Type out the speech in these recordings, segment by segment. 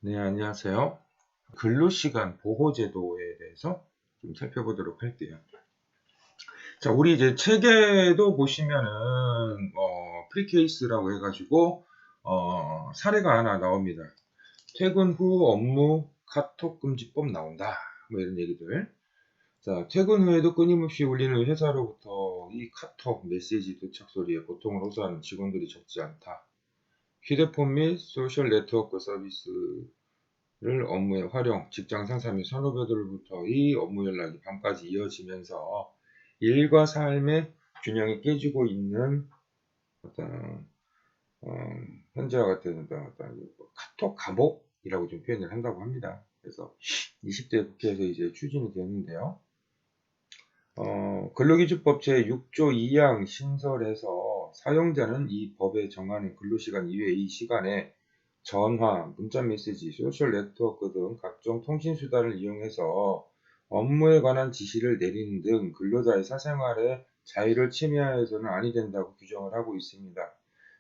네, 안녕하세요. 근로시간 보호제도에 대해서 좀 살펴보도록 할게요. 자, 우리 이제 책에도 보시면은, 프리케이스라고 해가지고, 사례가 하나 나옵니다. 퇴근 후 업무 카톡 금지법 나온다. 뭐 이런 얘기들. 자, 퇴근 후에도 끊임없이 울리는 회사로부터 이 카톡 메시지 도착 소리에 고통을 호소하는 직원들이 적지 않다. 휴대폰 및 소셜 네트워크 서비스 를 업무에 활용, 직장 상사 및 선후배들로부터 이 업무 연락이 밤까지 이어지면서 일과 삶의 균형이 깨지고 있는 어떤 어, 현재와 같은 어떤 카톡 감옥이라고 좀 표현을 한다고 합니다. 그래서 20대 국회에서 이제 추진이 되는데요. 근로기준법 제6조 2항 신설에서 사용자는 이 법에 정하는 근로시간 이외의 이 시간에 전화, 문자메시지, 소셜 네트워크 등 각종 통신수단을 이용해서 업무에 관한 지시를 내리는 등 근로자의 사생활의 자유를 침해해서는 아니 된다고 규정을 하고 있습니다.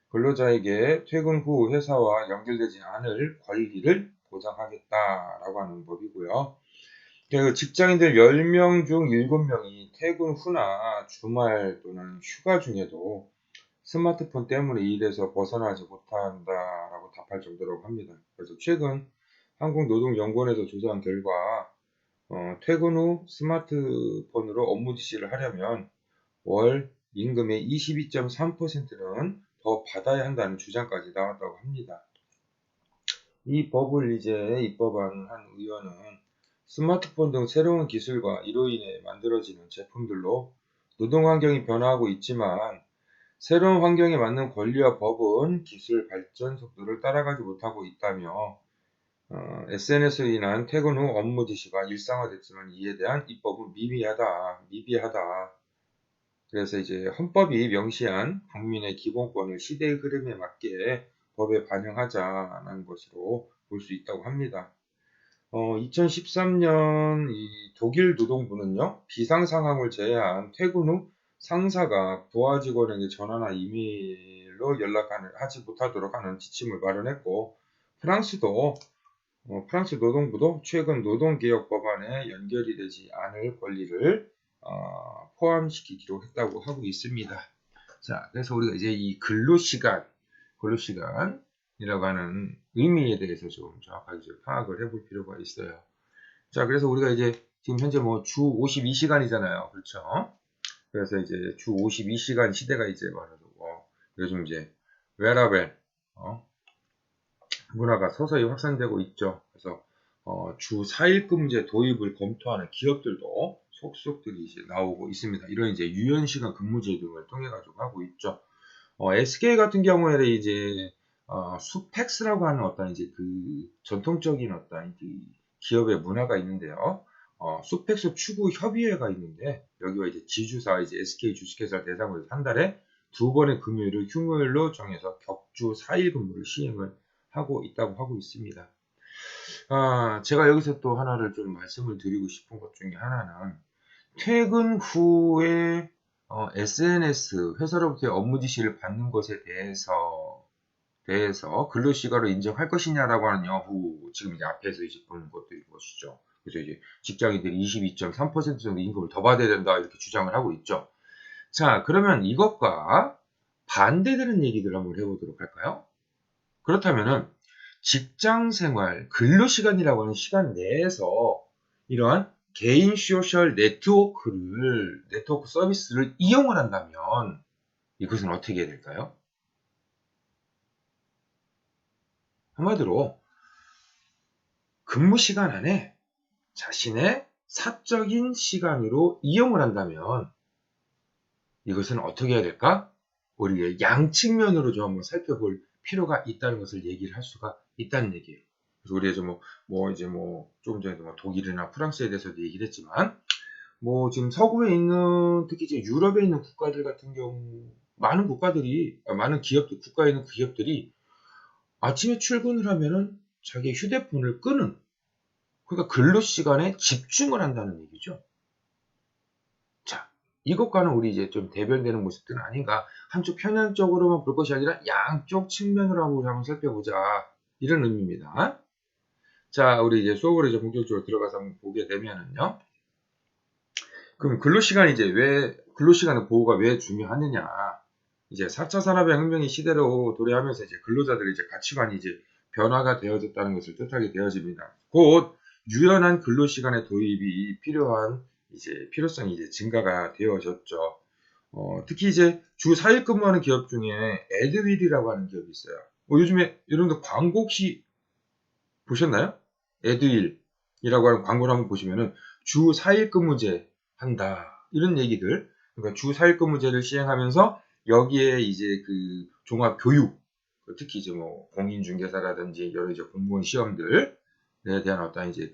근로자에게 퇴근 후 회사와 연결되지 않을 권리를 보장하겠다라고 하는 법이고요. 그 직장인들 10명 중 7명이 퇴근 후나 주말 또는 휴가 중에도 스마트폰 때문에 일에서 벗어나지 못한다라고 답할 정도라고 합니다. 그래서 최근 한국노동연구원에서 조사한 결과 퇴근 후 스마트폰으로 업무 지시를 하려면 월 임금의 22.3%는 더 받아야 한다는 주장까지 나왔다고 합니다. 이 법을 이제 입법한 한 의원은 스마트폰 등 새로운 기술과 이로 인해 만들어지는 제품들로 노동 환경이 변화하고 있지만 새로운 환경에 맞는 권리와 법은 기술 발전 속도를 따라가지 못하고 있다며 SNS로 인한 퇴근 후 업무 지시가 일상화됐지만 이에 대한 입법은 미비하다. 그래서 이제 헌법이 명시한 국민의 기본권을 시대의 흐름에 맞게 법에 반영하자는 것으로 볼 수 있다고 합니다. 2013년 이 독일 노동부는요, 비상 상황을 제외한 퇴근 후 상사가 부하 직원에게 전화나 이메일로 하지 못하도록 하는 지침을 마련했고, 프랑스 노동부도 최근 노동개혁 법안에 연결이 되지 않을 권리를 포함시키기로 했다고 하고 있습니다. 자, 그래서 우리가 이제 이 근로시간이라고 하는 의미에 대해서 좀 정확하게 파악을 해볼 필요가 있어요. 자, 그래서 우리가 이제 지금 현재 뭐 주 52시간이잖아요. 그렇죠? 그래서 이제 주 52시간 시대가 이제 말하고 요즘 이제 웨어러벨 문화가 서서히 확산되고 있죠. 그래서 주 4일 근무제 도입을 검토하는 기업들도 속속들이 이제 나오고 있습니다. 이런 이제 유연시간 근무제 등을 통해 가지고 하고 있죠. SK 같은 경우에는 이제 수펙스라고 하는 어떤 이제 그 전통적인 어떤 그 기업의 문화가 있는데요. 수펙스 추구 협의회가 있는데 여기와 이제 지주사 이제 SK 주식회사 대상으로 한 달에 2번의 금요일을 휴무일로 정해서 격주 4일 근무를 시행을 하고 있다고 하고 있습니다. 제가 여기서 또 하나를 좀 말씀을 드리고 싶은 것 중에 하나는 퇴근 후에 SNS 회사로부터 업무 지시를 받는 것에 대해서 근로시간으로 인정할 것이냐라고 하는 여부 지금 이제 앞에서 이제 보는 것들인 것이죠. 그래서 이제 직장인들이 22.3% 정도 임금을 더 받아야 된다 이렇게 주장을 하고 있죠. 자, 그러면 이것과 반대되는 얘기들 한번 해보도록 할까요? 그렇다면은 직장 생활, 근로시간이라고 하는 시간 내에서 이러한 개인 소셜 네트워크 서비스를 이용을 한다면 이것은 어떻게 해야 될까요? 한마디로 근무 시간 안에 자신의 사적인 시간으로 이용을 한다면 이것은 어떻게 해야 될까? 우리가 양측면으로 좀 한번 살펴볼 필요가 있다는 것을 얘기를 할 수가 있다는 얘기예요. 그래서 우리가 이제 조금 전에도 독일이나 프랑스에 대해서도 얘기를 했지만, 지금 서구에 있는, 특히 이제 유럽에 있는 국가들 같은 경우, 많은 기업들, 국가에 있는 기업들이 아침에 출근을 하면은 자기 휴대폰을 끄는, 그러니까 근로 시간에 집중을 한다는 얘기죠. 자, 이것과는 우리 이제 좀 대변되는 모습들은 아닌가. 한쪽 편향적으로만 볼 것이 아니라 양쪽 측면으로 한번 살펴보자. 이런 의미입니다. 자, 우리 이제 수업으로 이제 본격적으로 들어가서 한번 보게 되면은요. 그럼 근로시간의 보호가 왜 중요하느냐. 이제 4차 산업혁명의 시대로 도래하면서 이제 근로자들의 이제 가치관이 이제 변화가 되어졌다는 것을 뜻하게 되어집니다. 곧 유연한 근로시간의 도입이 필요성이 이제 증가가 되어졌죠. 특히 이제 주 4일 근무하는 기업 중에 에드윌이라고 하는 기업이 있어요. 요즘에 여러분들 광고 혹시 보셨나요? 에드윌이라고 하는 광고를 한번 보시면은 주 4일 근무제 한다. 이런 얘기들. 그러니까 주 4일 근무제를 시행하면서 여기에 이제 그 종합 교육, 특히 이제 뭐 공인중개사라든지 여러 이제 공무원 시험들에 대한 어떤 이제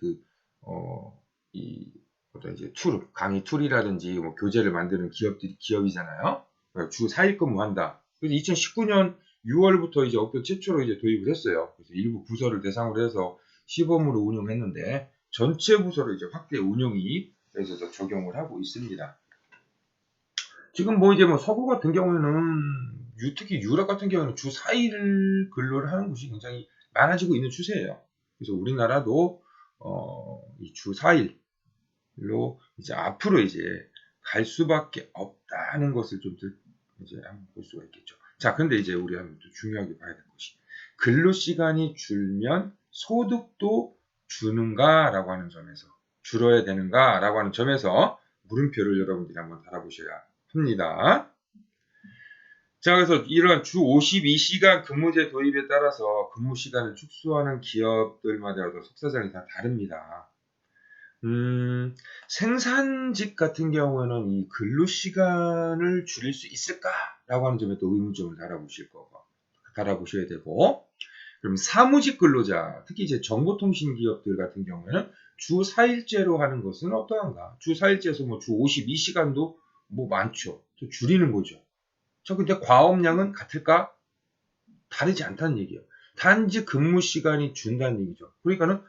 이 어떤 이제 강의 툴이라든지 뭐 교재를 만드는 기업이잖아요. 그러니까 주 4일 근무한다. 그래서 2019년 6월부터 이제 업계 최초로 이제 도입을 했어요. 그래서 일부 부서를 대상으로 해서 시범으로 운영했는데 전체 부서로 이제 확대 운영이 돼서 적용을 하고 있습니다. 지금 뭐 이제 뭐 서구 같은 경우에는 특히 유럽 같은 경우는 주 4일 근로를 하는 곳이 굉장히 많아지고 있는 추세예요. 그래서 우리나라도 이 주 4일로 이제 앞으로 이제 갈 수밖에 없다는 것을 좀 이제 한번 볼 수가 있겠죠. 자, 근데 이제 우리 한번 또 중요하게 봐야 될 것이 근로 시간이 줄면 소득도 주는가라고 하는 점에서 줄어야 되는가라고 하는 점에서 물음표를 여러분들이 한번 달아보셔야 합니다. 자, 그래서 이러한 주 52시간 근무제 도입에 따라서 근무 시간을 축소하는 기업들마다 속사정이 다 다릅니다. 생산직 같은 경우에는 이 근로 시간을 줄일 수 있을까라고 하는 점에 또 의문점을 달아보셔야 되고, 그럼 사무직 근로자, 특히 이제 정보통신 기업들 같은 경우에는 주 4일제로 하는 것은 어떠한가? 주 4일제에서 뭐 주 52시간도 뭐 많죠. 또 줄이는 거죠. 저 근데 과업량은 같을까? 다르지 않다는 얘기예요. 단지 근무 시간이 준다는 얘기죠. 그러니까는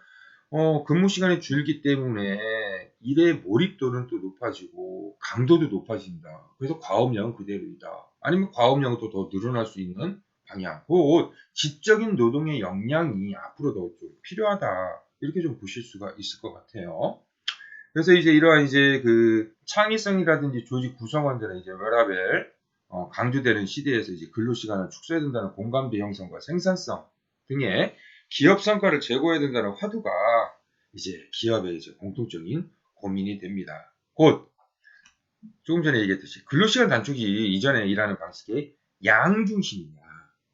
근무 시간이 줄기 때문에 일의 몰입도는 또 높아지고 강도도 높아진다. 그래서 과업량은 그대로이다. 아니면 과업량은 또 더 늘어날 수 있는 방향. 곧 지적인 노동의 역량이 앞으로 더 좀 필요하다. 이렇게 좀 보실 수가 있을 것 같아요. 그래서 이제 이러한 이제 그 창의성이라든지 조직 구성원들의 이제 워라밸 강조되는 시대에서 이제 근로 시간을 축소해야 된다는 공감대 형성과 생산성 등의 기업 성과를 제고해야 된다는 화두가 이제 기업의 이제 공통적인 고민이 됩니다. 곧 조금 전에 얘기했듯이 근로시간 단축이 이전에 일하는 방식의 양 중심이냐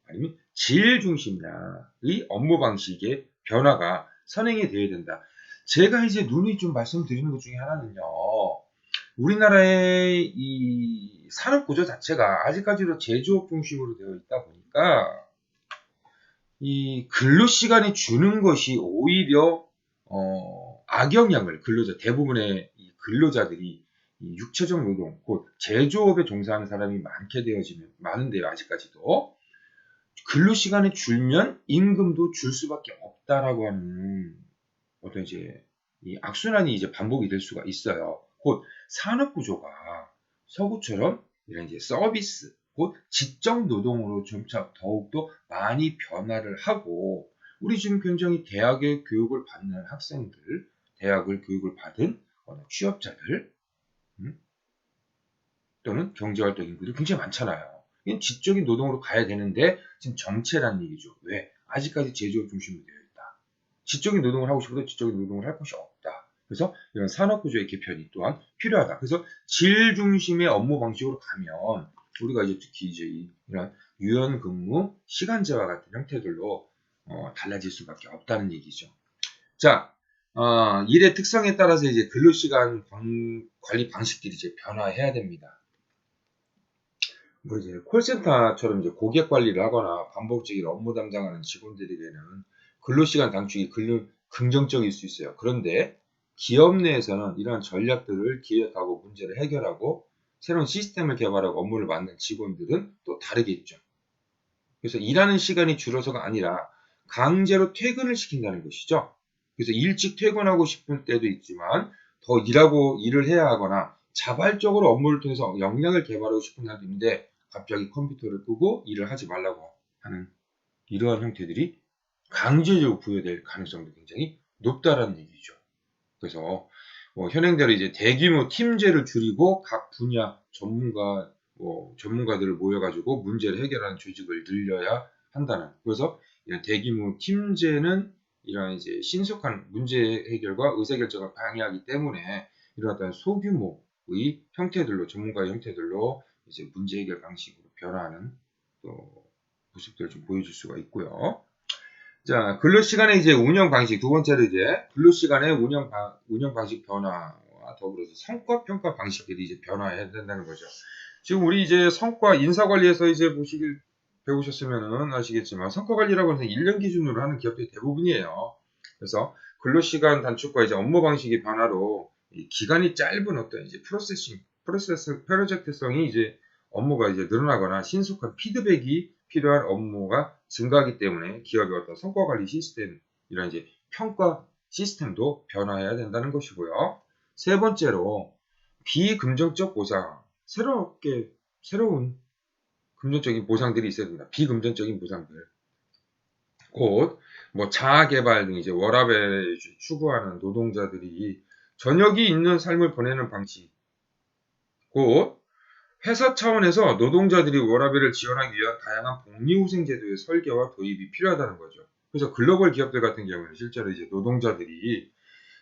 아니면 질 중심이냐의 업무 방식의 변화가 선행이 되어야 된다. 제가 이제 누누이 좀 말씀드리는 것 중에 하나는요. 우리나라의 이 산업 구조 자체가 아직까지도 제조업 중심으로 되어 있다 보니까 이 근로 시간이 주는 것이 오히려 악영향을 대부분의 이 근로자들이 이 육체적 노동, 곧 제조업에 종사하는 사람이 많은데요, 아직까지도. 근로 시간이 줄면 임금도 줄 수밖에 없다라고 하는 어떤 이제 이 악순환이 이제 반복이 될 수가 있어요. 곧 산업 구조가 서구처럼 이런 이제 서비스, 곧 지적 노동으로 점차 더욱더 많이 변화를 하고 우리 지금 굉장히 대학의 교육을 받는 학생들, 대학을 교육을 받은 취업자들 또는 경제활동 인구들이 굉장히 많잖아요. 이건 지적인 노동으로 가야 되는데 지금 정체라는 얘기죠. 왜? 아직까지 제조업 중심으로 되어 있다. 지적인 노동을 하고 싶어도 지적인 노동을 할 곳이 없다. 그래서 이런 산업구조의 개편이 또한 필요하다. 그래서 질 중심의 업무 방식으로 가면 우리가 이제 특히 이제 이런 유연근무, 시간제와 같은 형태들로 달라질 수밖에 없다는 얘기죠. 자, 일의 특성에 따라서 이제 근로시간 관리 방식들이 이제 변화해야 됩니다. 뭐 이제 콜센터처럼 이제 고객 관리를 하거나 반복적인 업무 담당하는 직원들에게는 근로시간 단축이 긍정적일 수 있어요. 그런데 기업 내에서는 이러한 전략들을 기획하고 문제를 해결하고 새로운 시스템을 개발하고 업무를 맡는 직원들은 또 다르겠죠. 그래서 일하는 시간이 줄어서가 아니라 강제로 퇴근을 시킨다는 것이죠. 그래서 일찍 퇴근하고 싶을 때도 있지만 더 일을 해야 하거나 자발적으로 업무를 통해서 역량을 개발하고 싶은 날도 있는데 갑자기 컴퓨터를 끄고 일을 하지 말라고 하는 이러한 형태들이 강제적으로 부여될 가능성도 굉장히 높다라는 얘기죠. 그래서 현행대로 이제 대규모 팀제를 줄이고 각 분야 전문가들을 모여가지고 문제를 해결하는 조직을 늘려야 한다는. 그래서 이런 대규모 팀제는 이런 이제 신속한 문제 해결과 의사결정을 방해하기 때문에 이런 어떤 소규모의 형태들로 전문가의 형태들로 이제 문제 해결 방식으로 변화하는 또 모습들을 좀 보여줄 수가 있고요. 자, 근로시간의 이제 운영 방식, 두 번째로 이제 근로시간의 운영 방식 변화와 더불어서 성과 평가 방식들이 이제 변화해야 된다는 거죠. 지금 우리 이제 성과 인사관리에서 이제 배우셨으면은 아시겠지만 성과관리라고 해서 1년 기준으로 하는 기업들이 대부분이에요. 그래서 근로시간 단축과 이제 업무 방식의 변화로 이 기간이 짧은 어떤 이제 프로젝트성이 이제 업무가 이제 늘어나거나 신속한 피드백이 필요한 업무가 증가하기 때문에 기업의 어떤 성과 관리 시스템, 이런 이제 평가 시스템도 변화해야 된다는 것이고요. 세 번째로 비금전적 보상, 새로운 금전적인 보상들이 있어야 된다. 비금전적인 보상들. 곧 뭐 자아개발 등 이제 워라밸을 추구하는 노동자들이 저녁이 있는 삶을 보내는 방식. 곧 회사 차원에서 노동자들이 워라밸을 지원하기 위한 다양한 복리후생 제도의 설계와 도입이 필요하다는 거죠. 그래서 글로벌 기업들 같은 경우는 실제로 이제 노동자들이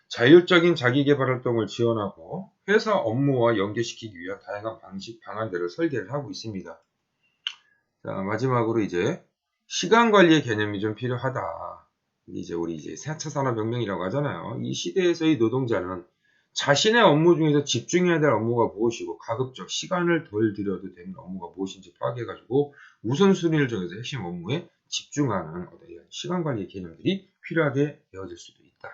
자율적인 자기개발 활동을 지원하고 회사 업무와 연계시키기 위한 다양한 방안들을 설계를 하고 있습니다. 자, 마지막으로 이제 시간 관리의 개념이 좀 필요하다. 이제 우리 이제 4차 산업혁명이라고 하잖아요. 이 시대에서의 노동자는 자신의 업무 중에서 집중해야 될 업무가 무엇이고 가급적 시간을 덜 들여도 되는 업무가 무엇인지 파악해가지고 우선순위를 정해서 핵심 업무에 집중하는 어떤 시간 관리의 개념들이 필요하게 되어질 수도 있다.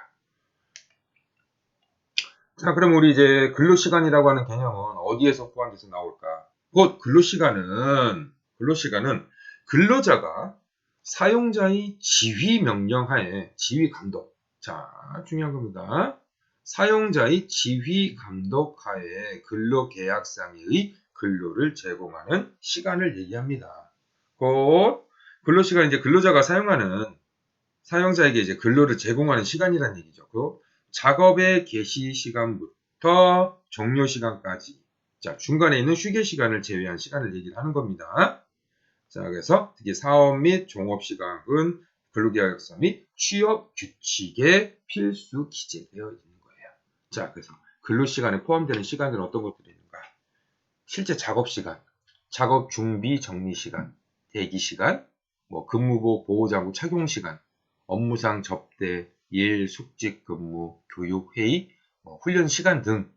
자, 그럼 우리 이제 근로시간이라고 하는 개념은 어디에서 포함돼서 나올까? 곧 근로시간은 근로자가 사용자의 지휘 명령하에 지휘 감독. 자, 중요한 겁니다. 사용자의 지휘 감독하에 근로계약상의 근로를 제공하는 시간을 얘기합니다. 곧 근로시간 이제 근로자가 사용자에게 이제 근로를 제공하는 시간이라는 얘기죠. 그 작업의 개시 시간부터 종료 시간까지. 자, 중간에 있는 휴게 시간을 제외한 시간을 얘기를 하는 겁니다. 자, 그래서 특히 사업 및 종업 시간은 근로계약서 및 취업 규칙에 필수 기재되어 있는 거예요. 자, 그래서 근로시간에 포함되는 시간들은 어떤 것들이 있는가? 실제 작업 시간, 작업 준비 정리 시간, 대기 시간, 뭐 근무복 보호장구 착용 시간, 업무상 접대, 일, 숙직 근무, 교육, 회의, 훈련 시간 등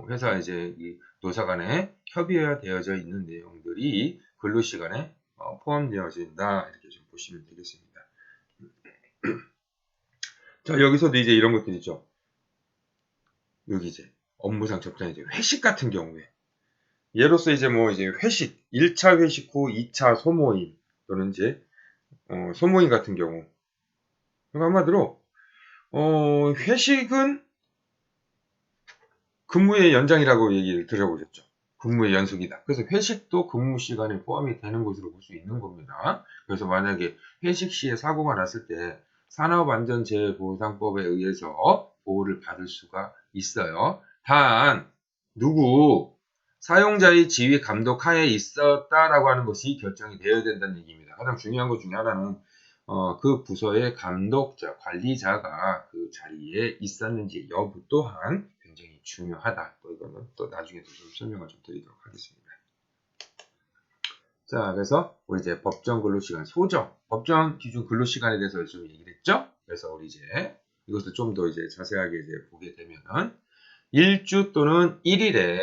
회사 이제 이 노사 간에 협의되어져 있는 내용들이 근로시간에 포함되어진다. 이렇게 좀 보시면 되겠습니다. 자, 여기서도 이제 이런 것들 있죠. 여기 이제 업무상 접대 이제 회식 같은 경우에 예로서 이제 이제 회식, 1차 회식 후 2차 소모임 또는 이제 소모임 같은 경우. 그러니까 한마디로 회식은 근무의 연장이라고 얘기를 들어보셨죠. 근무의 연속이다. 그래서 회식도 근무 시간에 포함이 되는 것으로 볼 수 있는 겁니다. 그래서 만약에 회식 시에 사고가 났을 때 산업안전재해보상법에 의해서 보호를 받을 수가 있어요. 단 사용자의 지휘 감독 하에 있었다라고 하는 것이 결정이 되어야 된다는 얘기입니다. 가장 중요한 것 중에 하나는 그 부서의 감독자, 관리자가 그 자리에 있었는지 여부 또한 굉장히 중요하다. 또 이거는 또 나중에 좀 설명을 좀 드리도록 하겠습니다. 자, 그래서 우리 이제 법정 근로시간 법정 기준 근로시간에 대해서 좀 얘기를 했죠. 그래서 우리 이제 이것을 좀 더 이제 자세하게 이제 보게 되면은 일주 또는 1일의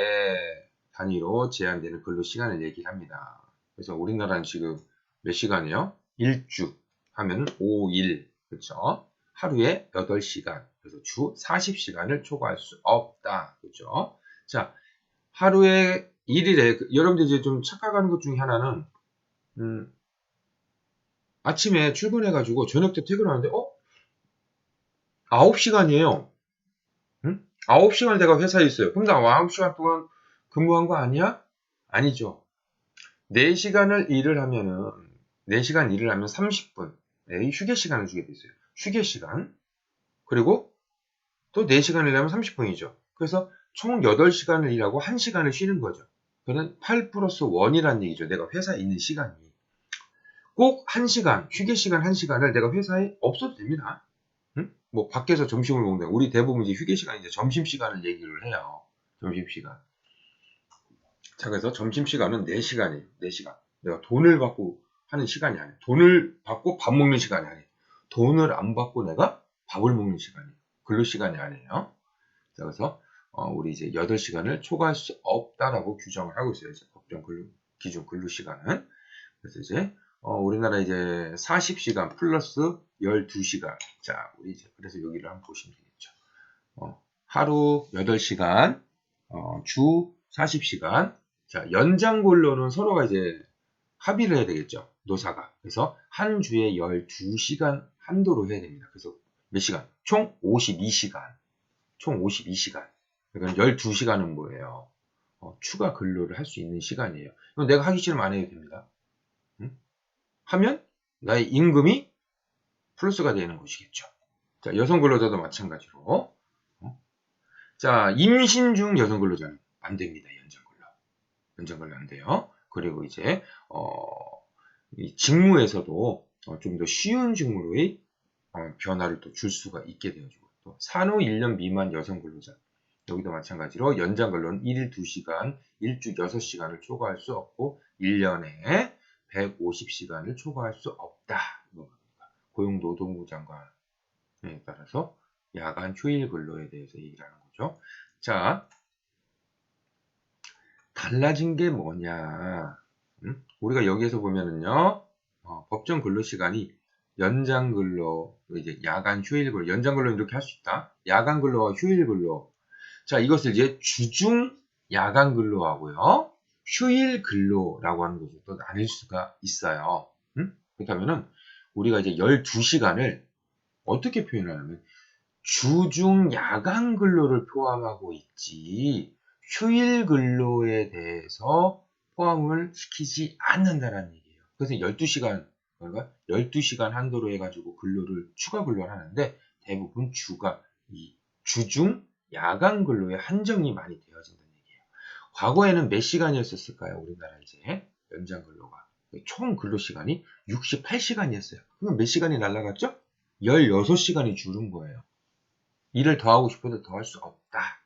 단위로 제한되는 근로시간을 얘기합니다. 그래서 우리나라는 지금 몇 시간이요? 일주 하면 5일, 그렇죠? 하루에 8시간, 그래서 주 40시간을 초과할 수 없다, 그렇죠? 자, 하루에 1일에 여러분들 이제 좀 착각하는 것 중에 하나는 아침에 출근해가지고 저녁 때 퇴근하는데 9시간이에요. 9시간 내가 회사에 있어요. 그럼 나 9시간 동안 근무한 거 아니야? 아니죠. 4시간을 일을 하면은 4시간 일을 하면 30분 휴게 시간을 주게 돼 있어요. 휴게 시간. 그리고 또 4시간을 일하면 30분이죠. 그래서 총 8시간을 일하고 1시간을 쉬는 거죠. 그는 8 플러스 1이라는 얘기죠. 내가 회사에 있는 시간이. 꼭 1시간, 휴게 시간 1시간을 내가 회사에 없어도 됩니다. 응? 뭐 밖에서 점심을 먹는다. 우리 대부분 이제 휴게 시간 이제 점심 시간을 얘기를 해요. 점심 시간. 자, 그래서 점심 시간은 4시간이에요. 4시간. 내가 돈을 받고 하는 시간이 아니에요. 돈을 받고 밥 먹는 시간이 아니에요. 돈을 안 받고 내가 밥을 먹는 시간이에요. 근로 시간이 아니에요. 자, 그래서 우리 이제 8시간을 초과할 수 없다라고 규정을 하고 있어요. 이제 법정 기준 근로 시간은. 그래서 이제 우리나라 이제 40시간 플러스 12시간. 자, 우리 이제 그래서 여기를 한번 보시면 되겠죠. 하루 8시간, 주 40시간. 자, 연장 근로는 서로가 이제 합의를 해야 되겠죠. 노사가. 그래서 한 주에 12시간 한도로 해야 됩니다. 그래서 몇 시간? 총 52시간. 총 52시간. 그러니까 12시간은 뭐예요? 추가 근로를 할 수 있는 시간이에요. 이건 내가 하기 싫으면 안 해도 됩니다. 응? 하면 나의 임금이 플러스가 되는 것이겠죠. 자, 여성 근로자도 마찬가지로. 자, 임신 중 여성 근로자는 안 됩니다. 연장 근로. 연장 근로 안 돼요. 그리고 이제 이 직무에서도 좀 더 쉬운 직무로의 변화를 또 줄 수가 있게 되어지고, 또 산후 1년 미만 여성 근로자 여기도 마찬가지로 연장 근로는 1일 2시간, 일주 6시간을 초과할 수 없고 1년에 150시간을 초과할 수 없다. 고용노동부 장관에 따라서 야간 휴일 근로에 대해서 얘기를 하는 거죠. 자, 달라진 게 뭐냐? 우리가 여기에서 보면은요, 법정 근로 시간이 연장 근로, 이제 야간 휴일 근로, 연장 근로는 이렇게 할 수 있다. 야간 근로와 휴일 근로. 자, 이것을 이제 주중 야간 근로하고요, 휴일 근로라고 하는 것을 또 나눌 수가 있어요. 그렇다면은 우리가 이제 12시간을 어떻게 표현하냐면 주중 야간 근로를 포함하고 있지 휴일 근로에 대해서 포함을 시키지 않는다라는 얘기예요. 그래서 12시간, 그러니까 12시간 한도로 해가지고 근로를 추가 근로를 하는데 대부분 주가 이 주중 야간 근로에 한정이 많이 되어진다는 얘기예요. 과거에는 몇 시간이었을까요? 우리나라 이제 연장 근로가 총 근로 시간이 68시간이었어요. 그럼 몇 시간이 날라갔죠? 16시간이 줄은 거예요. 일을 더 하고 싶어도 더 할 수 없다.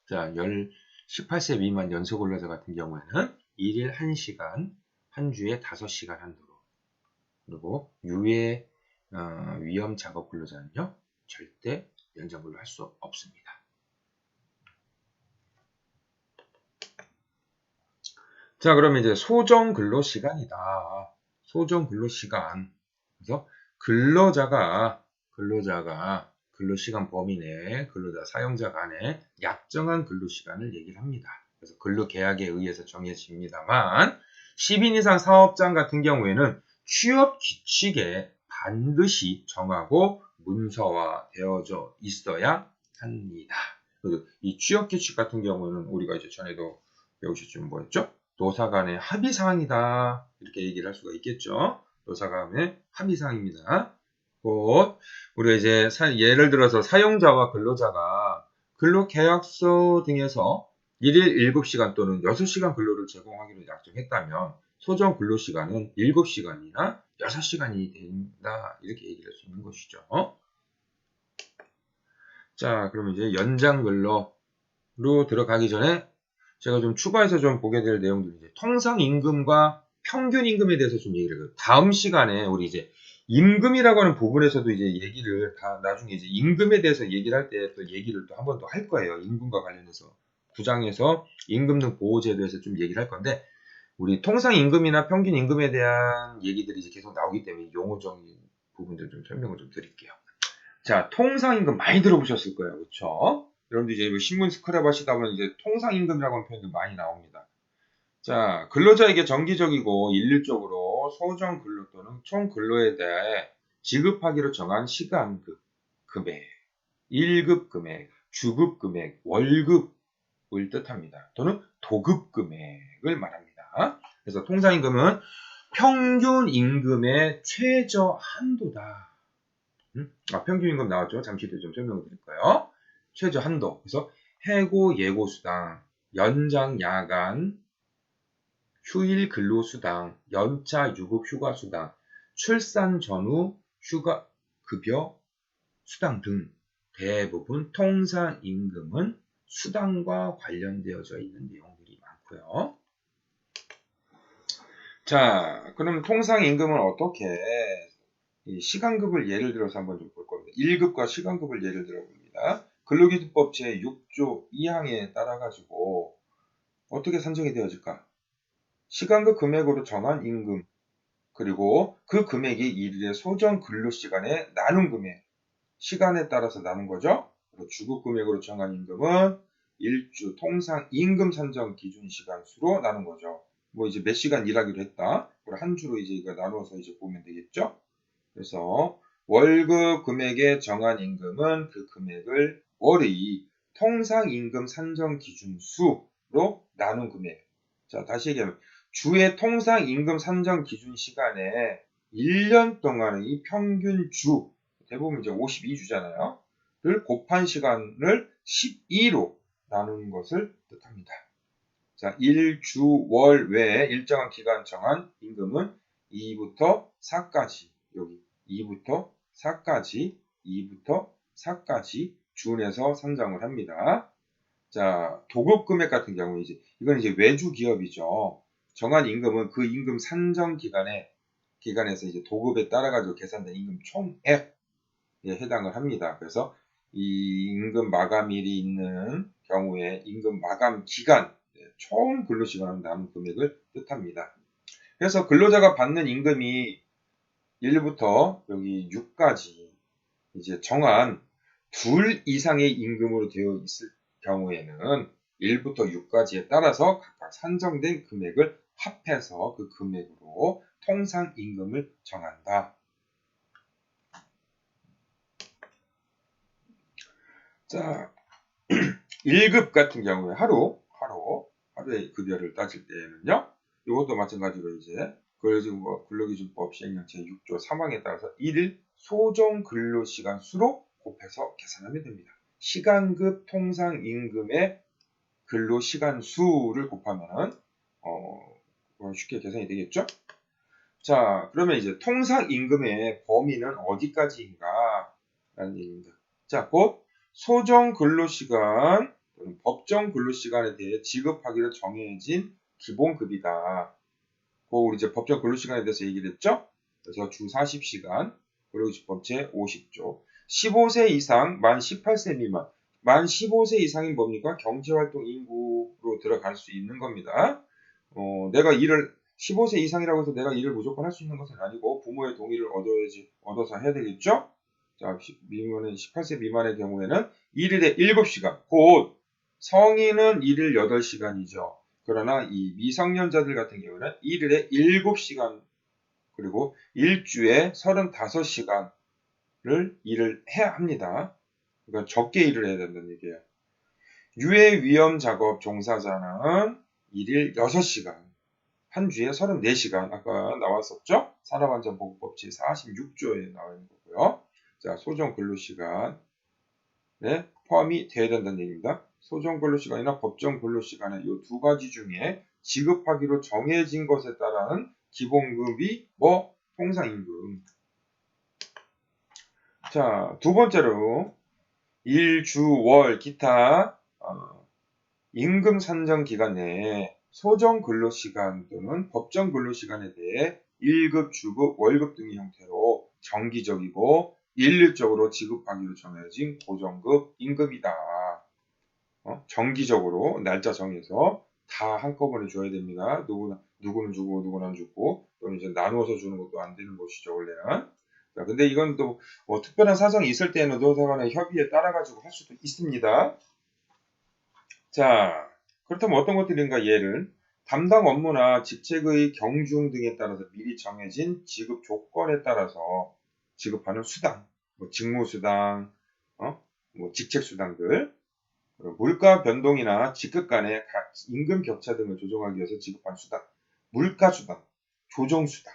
자, 18세 미만 연소근로자 같은 경우에는 1일 1시간, 한 주에 5시간 한도로. 그리고 유해 위험 작업 근로자는요, 절대 연장 근로 할 수 없습니다. 자, 그러면 이제 소정 근로 시간이다. 소정 근로 시간. 그래서 근로자가 근로시간 범위 내 근로자 사용자 간의 약정한 근로시간을 얘기를 합니다. 그래서 근로계약에 의해서 정해집니다만 10인 이상 사업장 같은 경우에는 취업 규칙에 반드시 정하고 문서화되어져 있어야 합니다. 이 취업 규칙 같은 경우는 우리가 이제 전에도 배우셨죠. 뭐였죠? 노사 간의 합의 사항이다. 이렇게 얘기를 할 수가 있겠죠. 노사 간의 합의 사항입니다. 곧 우리가 이제 예를 들어서 사용자와 근로자가 근로계약서 등에서 1일 7시간 또는 6시간 근로를 제공하기로 약정했다면 소정 근로시간은 7시간이나 6시간이 된다. 이렇게 얘기를 할 수 있는 것이죠. 자, 그러면 이제 연장 근로로 들어가기 전에 제가 좀 추가해서 좀 보게 될 내용들, 이제 통상 임금과 평균 임금에 대해서 좀 얘기를 해요. 다음 시간에 우리 이제 임금이라고 하는 부분에서도 이제 얘기를 다 나중에 이제 임금에 대해서 얘기를 할 때 또 얘기를 또 한 번 더 할 거예요. 임금과 관련해서 9장에서 임금 등 보호제도에서 좀 얘기를 할 건데, 우리 통상 임금이나 평균 임금에 대한 얘기들이 이제 계속 나오기 때문에 용어적인 부분들 좀 설명을 좀 드릴게요. 자, 통상 임금 많이 들어보셨을 거예요. 그렇죠? 여러분들 이제 신문 스크랩 하시다 보면 이제 통상 임금이라고 하는 표현도 많이 나옵니다. 자, 근로자에게 정기적이고 일률적으로 소정 근로 또는 총 근로에 대해 지급하기로 정한 시간급, 금액, 1급 금액, 주급 금액, 월급을 뜻합니다. 또는 도급 금액을 말합니다. 그래서 통상임금은 평균 임금의 최저 한도다. 평균 임금 나왔죠. 잠시 뒤에 좀 설명을 드릴까요? 최저 한도. 그래서 해고 예고 수당, 연장 야간, 휴일 근로수당, 연차 유급 휴가 수당, 출산 전후 휴가 급여 수당 등 대부분 통상 임금은 수당과 관련되어져 있는 내용들이 많고요. 자, 그럼 통상 임금은 어떻게 이 시간급을 예를 들어서 한번 좀 볼 겁니다. 1급과 시간급을 예를 들어 봅니다. 근로기준법 제6조 2항에 따라 가지고 어떻게 산정이 되어질까? 시간급 금액으로 정한 임금, 그리고 그 금액이 일일의 소정 근로시간에 나눈 금액, 시간에 따라서 나눈 거죠. 그리고 주급 금액으로 정한 임금은 일주 통상 임금 산정 기준 시간 수로 나눈 거죠. 뭐 이제 몇 시간 일하기로 했다. 그걸 한 주로 이제 이거 나누어서 이제 보면 되겠죠. 그래서 월급 금액에 정한 임금은 그 금액을 월의 통상 임금 산정 기준 수로 나눈 금액. 자, 다시 얘기하면 주의 통상 임금 산정 기준 시간에 1년 동안의 평균 주, 대부분 이제 52주잖아요. 를 곱한 시간을 12로 나누는 것을 뜻합니다. 자, 1주 월 외에 일정한 기간 정한 임금은 2부터 4까지, 여기 2부터 4까지, 2부터 4까지 준해서 산정을 합니다. 자, 도급 금액 같은 경우 이건 이제 외주 기업이죠. 정한 임금은 그 임금 산정 기간에서 이제 도급에 따라 가지고 계산된 임금 총액에 해당을 합니다. 그래서 이 임금 마감일이 있는 경우에 임금 마감 기간, 총 근로시간을 남은 금액을 뜻합니다. 그래서 근로자가 받는 임금이 1부터 여기 6까지 이제 정한 둘 이상의 임금으로 되어 있을 경우에는 1부터 6까지에 따라서 각각 산정된 금액을 합해서 그 금액으로 통상 임금을 정한다. 자, 1급 같은 경우에 하루의 급여를 따질 때에는요, 이것도 마찬가지로 이제 근로기준법 시행령 제6조 3항에 따라서 1일 소정 근로시간 수로 곱해서 계산하면 됩니다. 시간급 통상 임금의 근로시간 수를 곱하면 쉽게 계산이 되겠죠? 자, 그러면 이제 통상 임금의 범위는 어디까지인가? 라는 얘기입니다. 자, 곧 소정 근로시간 또는 법정 근로시간에 대해 지급하기로 정해진 기본급이다. 우리 이제 법정 근로시간에 대해서 얘기를 했죠? 그래서 주 40시간, 근로기준법 제50조, 15세 이상, 만 18세 미만, 만 15세 이상인 뭡니까? 경제활동 인구로 들어갈 수 있는 겁니다. 내가 15세 이상이라고 해서 내가 일을 무조건 할 수 있는 것은 아니고 부모의 동의를 얻어서 해야 되겠죠? 자, 18세 미만의 경우에는 일일에 7시간, 곧 성인은 일일 8시간이죠. 그러나 이 미성년자들 같은 경우는 일일에 7시간, 그리고 일주에 35시간을 일을 해야 합니다. 그러니까 적게 일을 해야 된다는 얘기예요. 유해 위험 작업 종사자는 일일 6시간, 한 주에 34시간, 아까 나왔었죠? 산업안전보건법 제46조에 나와 있는 거고요. 자, 소정 근로시간에 포함이 되어야 된다는 얘기입니다. 소정 근로시간이나 법정 근로시간의 이 두 가지 중에 지급하기로 정해진 것에 따른 기본급이 통상임금. 자, 두 번째로 일, 주, 월, 기타 임금 산정 기간 내에 소정 근로시간 또는 법정 근로시간에 대해 1급, 주급, 월급 등의 형태로 정기적이고 일률적으로 지급하기로 정해진 고정급 임금이다. 정기적으로 날짜 정해서 다 한꺼번에 줘야 됩니다. 누구는 주고 누구는 안 주고 또는 이제 나누어서 주는 것도 안 되는 것이죠, 원래는. 자, 근데 이건 또 특별한 사정이 있을 때는 노사간의 협의에 따라 가지고 할 수도 있습니다. 자, 그렇다면 어떤 것들인가? 예를 담당 업무나 직책의 경중 등에 따라서 미리 정해진 지급 조건에 따라서 지급하는 수당, 직무수당, 직책수당들, 물가 변동이나 직급 간의 임금 격차 등을 조정하기 위해서 지급하는 수당, 물가수당, 조정수당.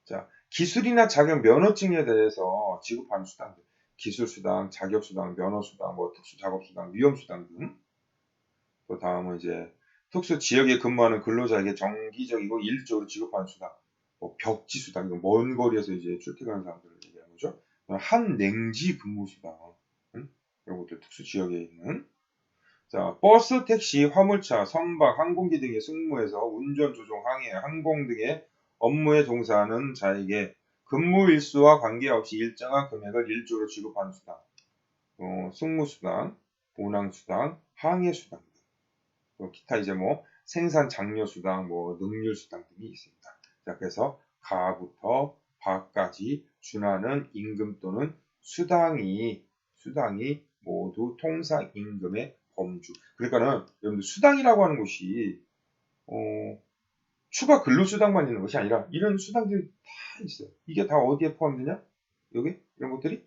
자, 기술이나 자격 면허증에 대해서 지급하는 수당들. 기술수당, 자격수당, 면허수당, 뭐 특수작업수당, 위험수당 등. 또 다음은 이제 특수 지역에 근무하는 근로자에게 정기적이고 일적으로 지급하는 수당. 뭐 벽지수당, 이거 먼 거리에서 이제 출퇴근하는 사람들을 얘기하는 거죠. 한냉지 근무수당. 이런 것도 특수 지역에 있는. 자, 버스, 택시, 화물차, 선박, 항공기 등의 승무에서 운전, 조종, 항해, 항공 등의 업무에 종사하는 자에게 근무 일수와 관계없이 일정한 금액을 일조로 지급하는 수당, 승무수당, 운항수당, 항해수당 등, 또 기타 이제 뭐 생산 장려수당, 뭐 능률수당 등이 있습니다. 자, 그래서 가부터 바까지 준하는 임금 또는 수당이 모두 통상임금의 범주. 그러니까는 여러분들 수당이라고 하는 것이 추가 근로수당만 있는 것이 아니라 이런 수당들이 다 있어요. 이게 다 어디에 포함되냐? 여기 이런 것들이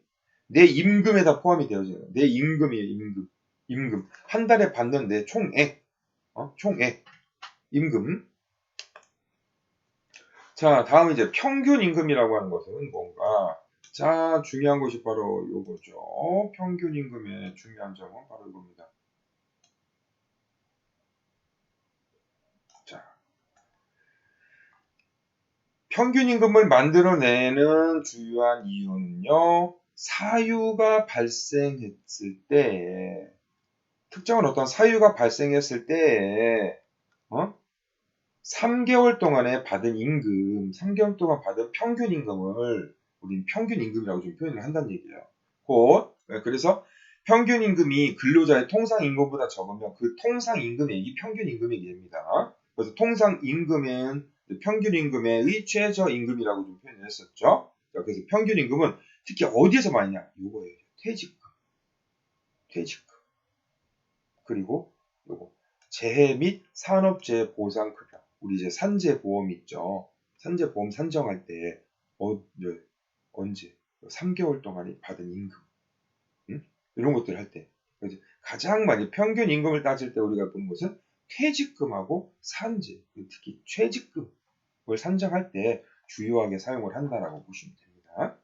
내 임금에 다 포함이 되어져요. 내 임금이에요. 임금. 한 달에 받는 내 총액, 총액, 임금. 자, 다음 이제 평균 임금이라고 하는 것은 뭔가? 자, 중요한 것이 바로 요거죠. 평균 임금의 중요한 점은 바로 이겁니다. 자, 평균 임금을 만들어내는 주요한 이유는요. 사유가 발생했을 때, 특정한 어떤 사유가 발생했을 때, 3개월 동안에 받은 임금, 3개월 동안 받은 평균 임금을 우리는 평균 임금이라고 좀 표현을 한다는 얘기예요. 그래서 평균 임금이 근로자의 통상 임금보다 적으면 그 통상 임금액이 평균 임금액이 됩니다. 그래서 통상 임금은 평균 임금의 최저 임금이라고 좀 표현을 했었죠. 그래서 평균 임금은 특히 어디에서 많이 냐? 요거예요. 퇴직금. 그리고 요거 재해 및 산업재해 보상급여. 우리 이제 산재보험 있죠. 산재보험 산정할 때 언제 3개월 동안에 받은 임금, 이런 것들 할 때 가장 많이 평균 임금을 따질 때 우리가 보는 것은 퇴직금하고 산재, 특히 퇴직금을 산정할 때 주요하게 사용을 한다라고 보시면 됩니다.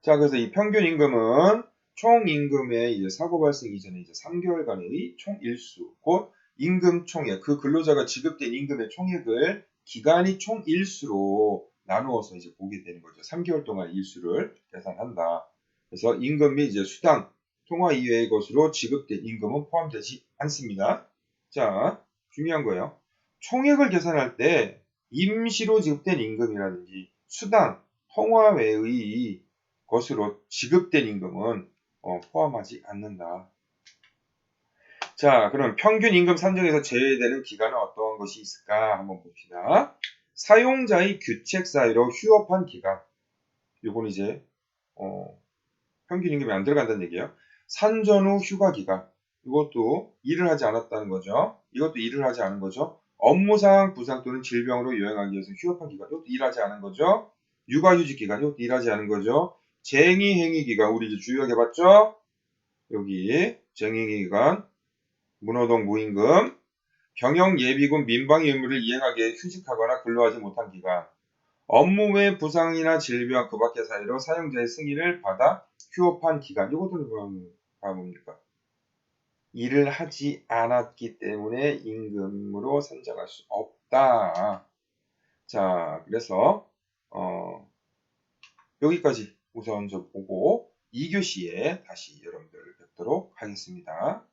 자, 그래서 이 평균 임금은 총 임금의 이제 사고 발생 이전에 이제 3개월간의 총 일수, 곧 임금 총액, 그 근로자가 지급된 임금의 총액을 기간이 총 일수로 나누어서 이제 보게 되는 거죠. 3개월 동안 일수를 계산한다. 그래서 임금 및 이제 수당, 통화 이외의 것으로 지급된 임금은 포함되지 않습니다. 자, 중요한 거예요. 총액을 계산할 때 임시로 지급된 임금이라든지 수당, 통화 외의 것으로 지급된 임금은 포함하지 않는다. 자, 그럼 평균 임금 산정에서 제외되는 기간은 어떤 것이 있을까 한번 봅시다. 사용자의 규책 사유로 휴업한 기간. 요건 이제 평균 임금이 안 들어간다는 얘기예요. 산전 후 휴가 기간. 이것도 일을 하지 않았다는 거죠. 이것도 일을 하지 않은 거죠. 업무상 부상 또는 질병으로 요양하기 위해서 휴업한 기간. 이것도 일하지 않은 거죠. 육아휴직 기간. 이것도 일하지 않은 거죠. 쟁의행위 기간. 우리 이제 주요하게 봤죠? 여기 쟁의행위 기간. 문호동 무임금. 병역 예비군 민방위 의무를 이행하기 위해 휴직하거나 근로하지 못한 기간. 업무 외 부상이나 질병 그 밖의 사유로 사용자의 승인을 받아 휴업한 기간. 이것들은 뭡니까? 일을 하지 않았기 때문에 임금으로 산정할 수 없다. 자, 그래서 여기까지 우선 좀 보고 2교시에 다시 여러분들 뵙도록 하겠습니다.